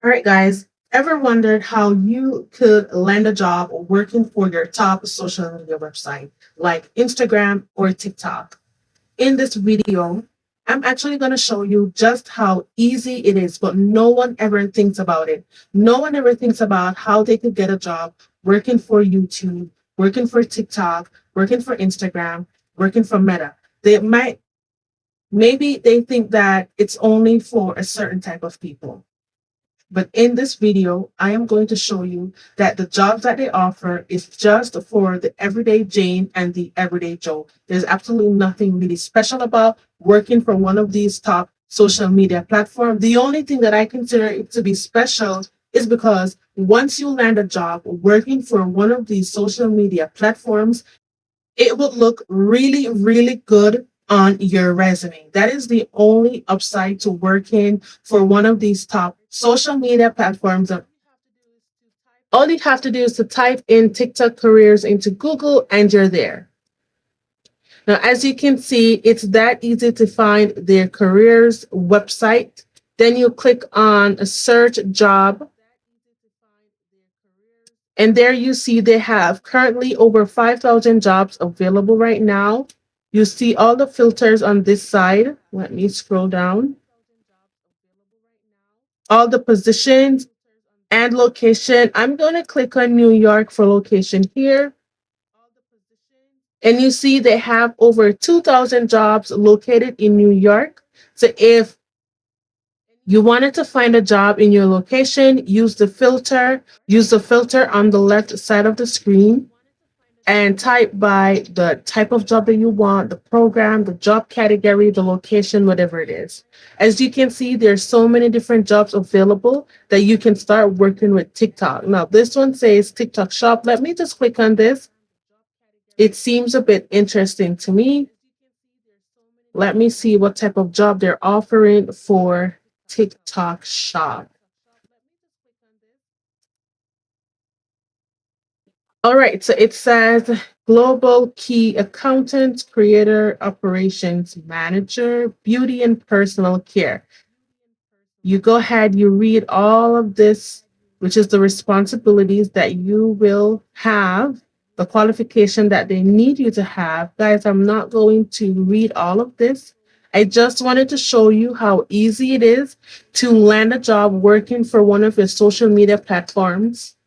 All right, guys. Ever wondered how you could land a job working for your top social media website like Instagram or TikTok? In this video, I'm actually going to show you just how easy it is, but no one ever thinks about it. No one ever thinks about how they could get a job working for YouTube, working for TikTok, working for Instagram, working for Meta. They might, maybe they think that it's only for a certain type of people. But in this video, I am going to show you that the jobs that they offer is just for the everyday Jane and the everyday Joe. There's absolutely nothing really special about working for one of these top social media platforms. The only thing that I consider it to be special is because once you land a job working for one of these social media platforms, it would look really, really good on your resume. That is the only upside to working for one of these top social media platforms. All you have to do is to type in TikTok careers into Google and you're there. Now, as you can see, it's that easy to find their careers website. Then you click on a search job. And there you see they have currently over 5,000 jobs available right now. You see all the filters on this side. Let me scroll down. All the positions and location. I'm going to click on New York for location here. And you see they have over 2,000 jobs located in New York. So if you wanted to find a job in your location, use the filter on the left side of the screen and type by the type of job that you want, the program, the job category, the location, whatever it is. As you can see, there's so many different jobs available that you can start working with TikTok. Now, this one says TikTok shop. Let me just click on this. It seems a bit interesting to me. Let me see what type of job they're offering for TikTok shop. All right, so it says Global Key Accountant, Creator, Operations Manager, Beauty and Personal Care. You go ahead, you read all of this, which is the responsibilities that you will have, the qualification that they need you to have. Guys, I'm not going to read all of this. I just wanted to show you how easy it is to land a job working for one of your social media platforms.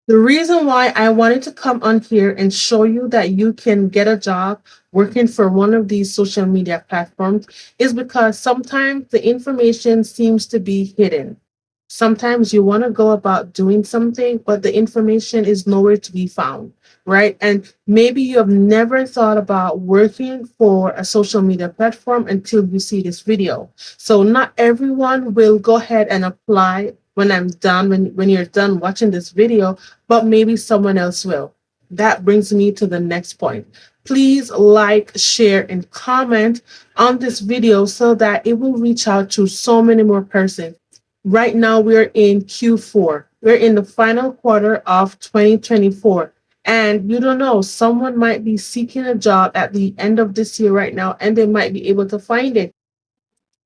The reason why I wanted to come on here and show you that you can get a job working for one of these social media platforms is because sometimes the information seems to be hidden. Sometimes you want to go about doing something, but the information is nowhere to be found, right? And maybe you have never thought about working for a social media platform until you see this video. So not everyone will go ahead and apply when I'm done, when you're done watching this video, but maybe someone else will. That brings me to the next point. Please like, share, and comment on this video so that it will reach out to so many more persons. Right now, we're in Q4. We're in the final quarter of 2024. And you don't know, someone might be seeking a job at the end of this year right now, and they might be able to find it.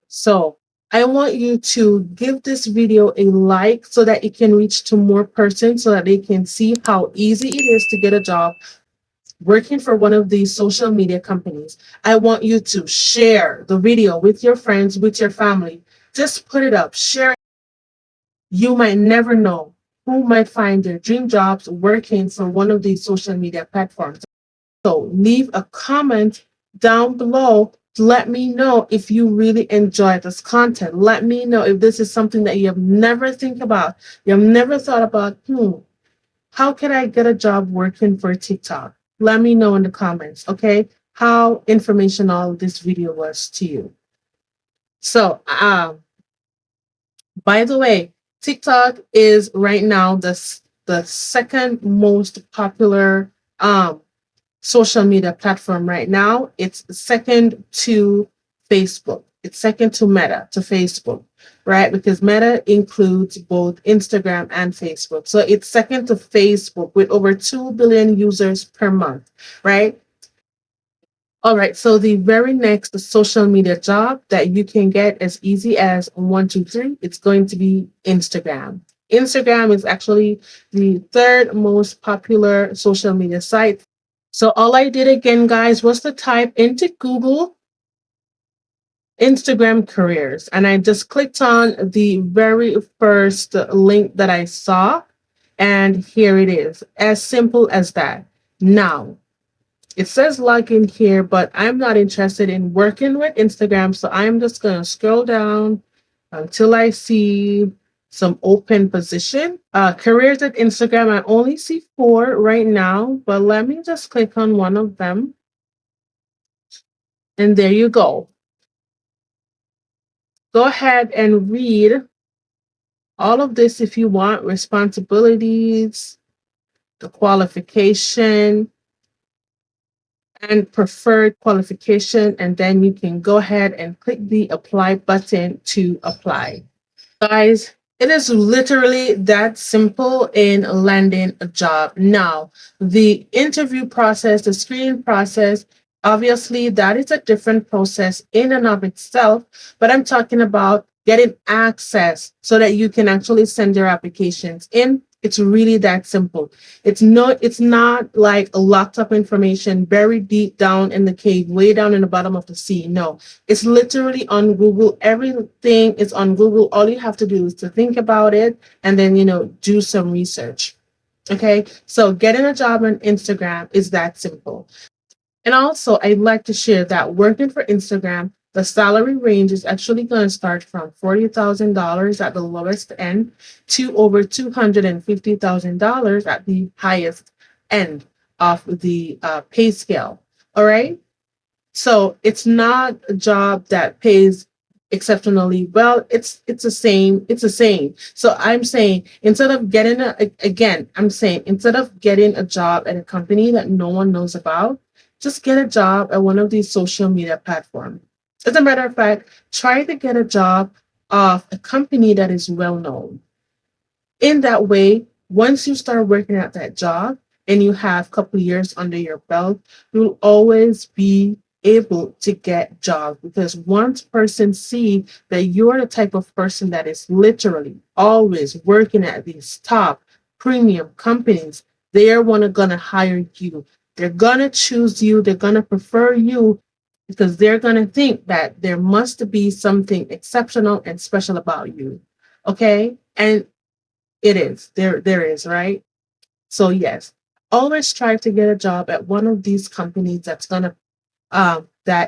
So I want you to give this video a like so that it can reach to more persons so that they can see how easy it is to get a job working for one of these social media companies. I want you to share the video with your friends, with your family. Just put it up, share it. You might never know who might find their dream jobs working for one of these social media platforms. So leave a comment down below to let me know if you really enjoy this content. Let me know if this is something that you have never think about. You have never thought about, how can I get a job working for TikTok? Let me know in the comments, okay? How informational this video was to you. So, by the way, TikTok is right now the second most popular social media platform right now. It's second to Facebook. It's second to Meta, to Facebook, right? Because Meta includes both Instagram and Facebook. So it's second to Facebook with over 2 billion users per month, right? All right, so the very next social media job that you can get as easy as one, two, three, it's going to be Instagram. Instagram is actually the third most popular social media site. So all I did again, guys, was to type into Google Instagram careers, and I just clicked on the very first link that I saw, and here it is. As simple as that. Now, it says login here, but I'm not interested in working with Instagram, so I'm just going to scroll down until I see some open position. Careers at Instagram, I only see 4 right now, but let me just click on one of them. And there you go. Go ahead and read all of this if you want. Responsibilities, the qualification, and preferred qualification, and then you can go ahead and click the apply button to apply. Guys, it is literally that simple in landing a job. Now, the interview process, the screening process, obviously that is a different process in and of itself, but I'm talking about getting access so that you can actually send your applications in. It's really that simple. It's not like locked up information buried deep down in the cave, way down in the bottom of the sea. No, it's literally on Google. Everything is on Google. All you have to do is to think about it and then, do some research. Okay. So getting a job on Instagram is that simple. And also, I'd like to share that working for Instagram, the salary range is actually going to start from $40,000 at the lowest end to over $250,000 at the highest end of the pay scale. All right. So it's not a job that pays exceptionally well. It's the same. It's the same. So I'm saying instead of getting I'm saying instead of getting a job at a company that no one knows about, just get a job at one of these social media platforms. As a matter of fact, try to get a job of a company that is well known. In that way, once you start working at that job and you have a couple years under your belt, you'll always be able to get jobs because once person see that you're the type of person that is literally always working at these top premium companies, they're gonna hire you. They're gonna choose you. They're gonna prefer you because they're gonna think that there must be something exceptional and special about you. Okay, and it is. There is, right? So yes, always strive to get a job at one of these companies that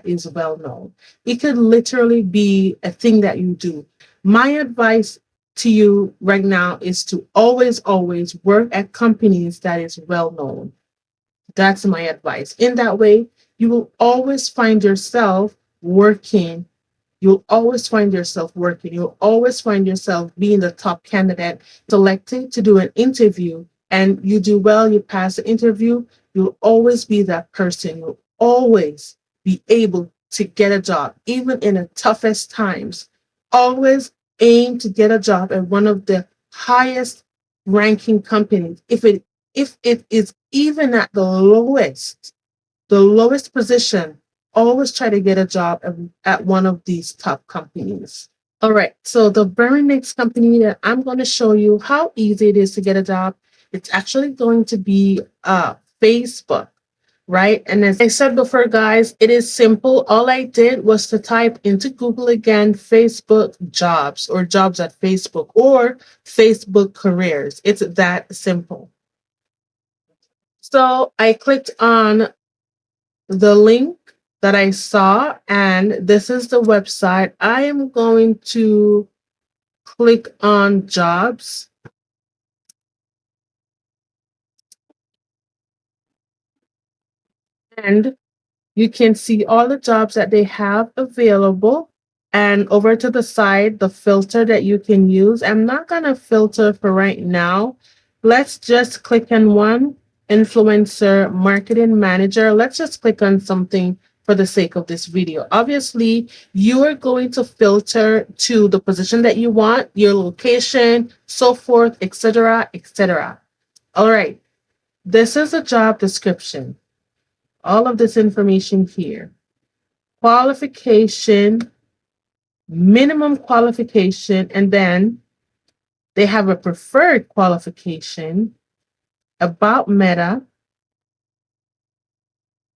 is well known. It could literally be a thing that you do. My advice to you right now is to always work at companies that is well known. That's my advice. In that way, you will always find yourself working. You'll always find yourself working. You'll always find yourself being the top candidate selected to do an interview. And you do well, you pass the interview, you'll always be that person. You'll always be able to get a job, even in the toughest times. Always aim to get a job at one of the highest ranking companies. If it is even at the lowest position, always try to get a job at one of these top companies. All right, so the very next company that I'm going to show you how easy it is to get a job, it's actually going to be Facebook, right? And as I said before, guys, it is simple. All I did was to type into Google again, Facebook jobs or jobs at Facebook or Facebook careers. It's that simple. So I clicked on the link that I saw, and this is the website. I am going to click on jobs, and you can see all the jobs that they have available. And over to the side, the filter that you can use. I'm not going to filter for right now. Let's just click on one influencer marketing manager. Let's just click on something for the sake of this video. Obviously, you are going to filter to the position that you want, your location, so forth, etc., etc. All right. This is a job description. all of this information here. Qualification, minimum qualification, and then they have a preferred qualification, about Meta,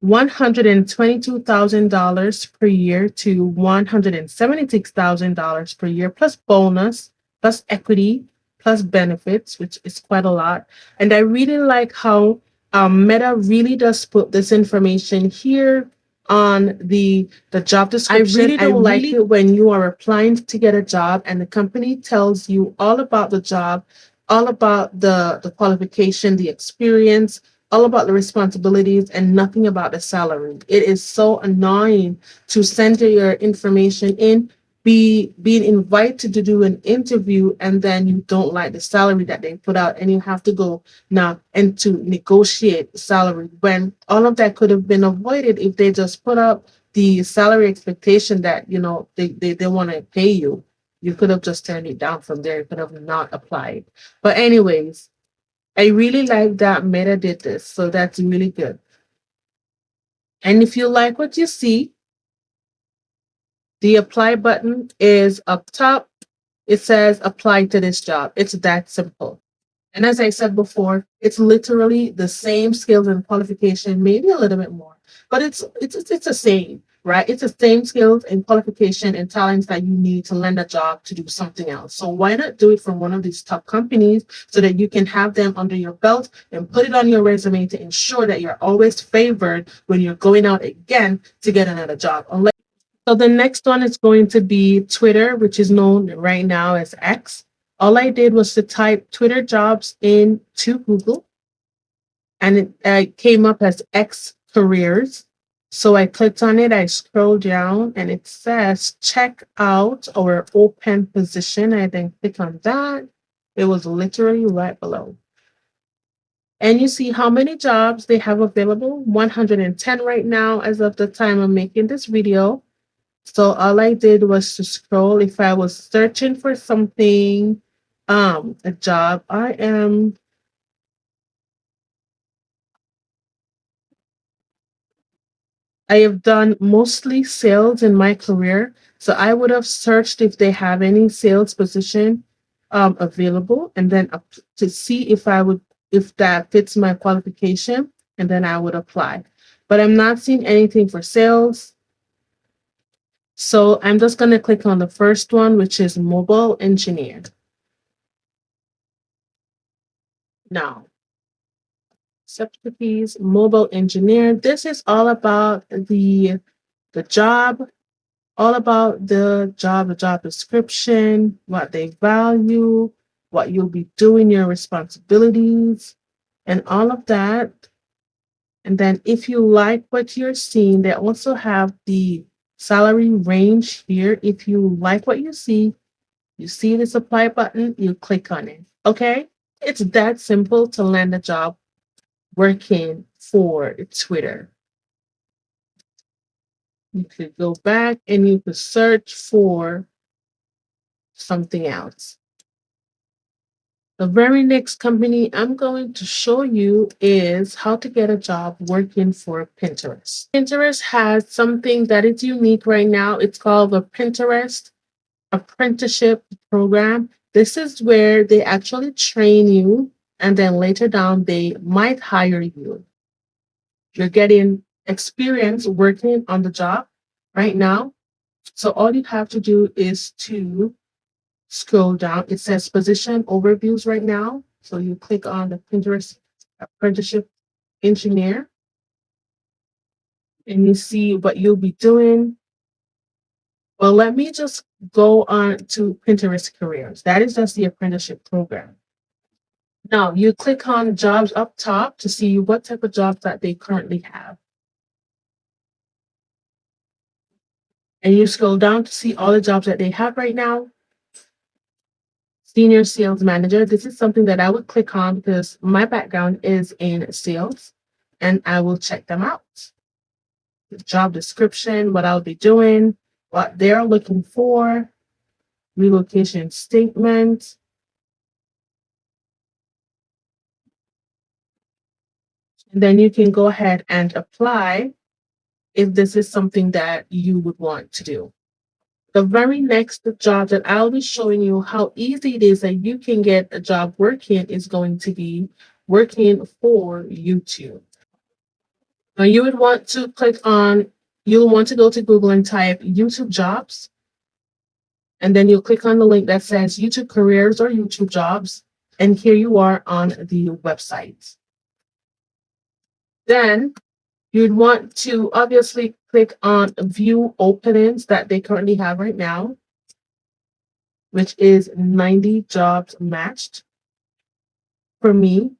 $122,000 per year to $176,000 per year, plus bonus, plus equity, plus benefits, which is quite a lot. And I really like how Meta really does put this information here on the job description. I really don't like it when you are applying to get a job and the company tells you all about the job, all about the qualification, the experience, all about the responsibilities, and nothing about the salary. It is so annoying to send your information in, being invited to do an interview, and then you don't like the salary that they put out, and you have to go now and to negotiate salary when all of that could have been avoided if they just put up the salary expectation that they want to pay you. You could have just turned it down from there. You could have not applied. But anyways, I really like that Meta did this, so that's really good. And if you like what you see, the apply button is up top. It says apply to this job. It's that simple. And as I said before, it's literally the same skills and qualification, maybe a little bit more, but it's the same, right? It's the same skills and qualification and talents that you need to land a job to do something else. So why not do it from one of these top companies so that you can have them under your belt and put it on your resume to ensure that you're always favored when you're going out again to get another job. So the next one is going to be Twitter, which is known right now as X. All I did was to type Twitter jobs into Google, and it came up as X careers. So I clicked on it, I scrolled down, and it says check out our open position. I then click on that. It was literally right below. And you see how many jobs they have available, 110 right now as of the time I'm making this video. So all I did was to scroll. If I was searching for something, a job, I have done mostly sales in my career. So I would have searched if they have any sales position available, and then to see if that fits my qualification, and then I would apply. But I'm not seeing anything for sales. So I'm just going to click on the first one, which is mobile engineer. Now, Socrates, mobile engineer. This is all about the job, all about the job description, what they value, what you'll be doing, your responsibilities, and all of that. And then if you like what you're seeing, they also have the salary range here. If you like what you see this apply button, you click on it. Okay? It's that simple to land a job working for Twitter. You could go back and you could search for something else. The very next company I'm going to show you is how to get a job working for Pinterest. Pinterest has something that is unique right now. It's called the Pinterest Apprenticeship Program. This is where they actually train you, and then later down, they might hire you. You're getting experience working on the job right now. So all you have to do is to scroll down. It says position overviews right now. So you click on the Pinterest apprenticeship engineer and you see what you'll be doing. Well, let me just go on to Pinterest careers. That is just the apprenticeship program. Now you click on jobs up top to see what type of jobs that they currently have. And you scroll down to see all the jobs that they have right now. Senior sales manager. This is something that I would click on because my background is in sales and I will check them out. The job description, what I'll be doing, what they're looking for, relocation statement. Then you can go ahead and apply if this is something that you would want to do. The very next job that I'll be showing you how easy it is that you can get a job working is going to be working for YouTube. Now you would want to you'll want to go to Google and type YouTube jobs. And then you'll click on the link that says YouTube careers or YouTube jobs. And here you are on the website. Then you'd want to obviously click on view openings that they currently have right now, which is 90 jobs matched for me.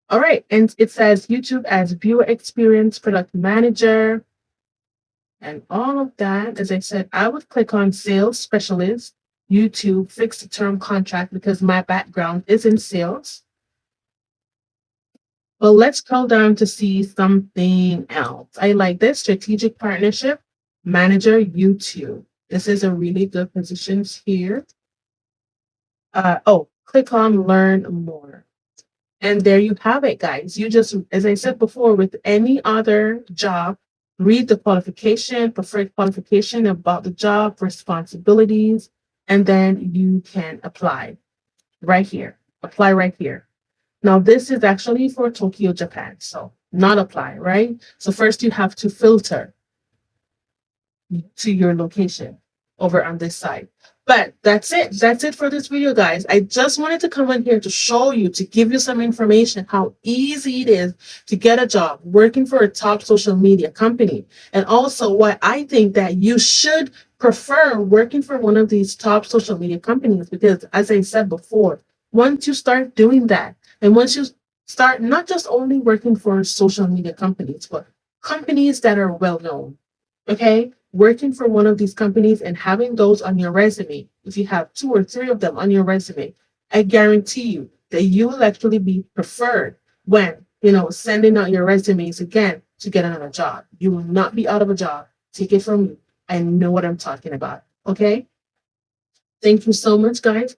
All right. And it says YouTube as viewer experience product manager and all of that. As I said, I would click on sales specialist, YouTube fixed term contract because my background is in sales. Well, let's scroll down to see something else. I like this strategic partnership manager YouTube. This is a really good position here. Click on learn more. And there you have it, guys. You just, as I said before, with any other job, read the qualification, preferred qualification about the job, responsibilities, and then you can apply right here. Apply right here. Now, this is actually for Tokyo, Japan. So not apply, right? So first you have to filter to your location over on this side. But that's it. That's it for this video, guys. I just wanted to come in here to show you, to give you some information, how easy it is to get a job working for a top social media company. And also why I think that you should prefer working for one of these top social media companies. Because as I said before, once you start doing that, and once you start not just only working for social media companies, but companies that are well known, okay? Working for one of these companies and having those on your resume, if you have 2 or 3 of them on your resume, I guarantee you that you will actually be preferred when, sending out your resumes again to get another job. You will not be out of a job. Take it from me. I know what I'm talking about. Okay? Thank you so much, guys.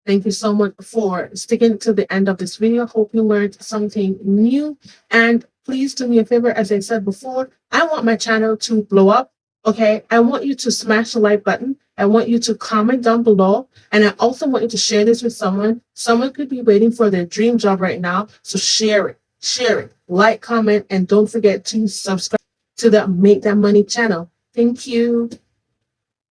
Thank you so much for sticking to the end of this video. Hope you learned something new. And please do me a favor, as I said before, I want my channel to blow up. Okay, I want you to smash the like button. I want you to comment down below. And I also want you to share this with someone. Someone could be waiting for their dream job right now. So share it, like, comment, and don't forget to subscribe to the Make That Money channel. Thank you.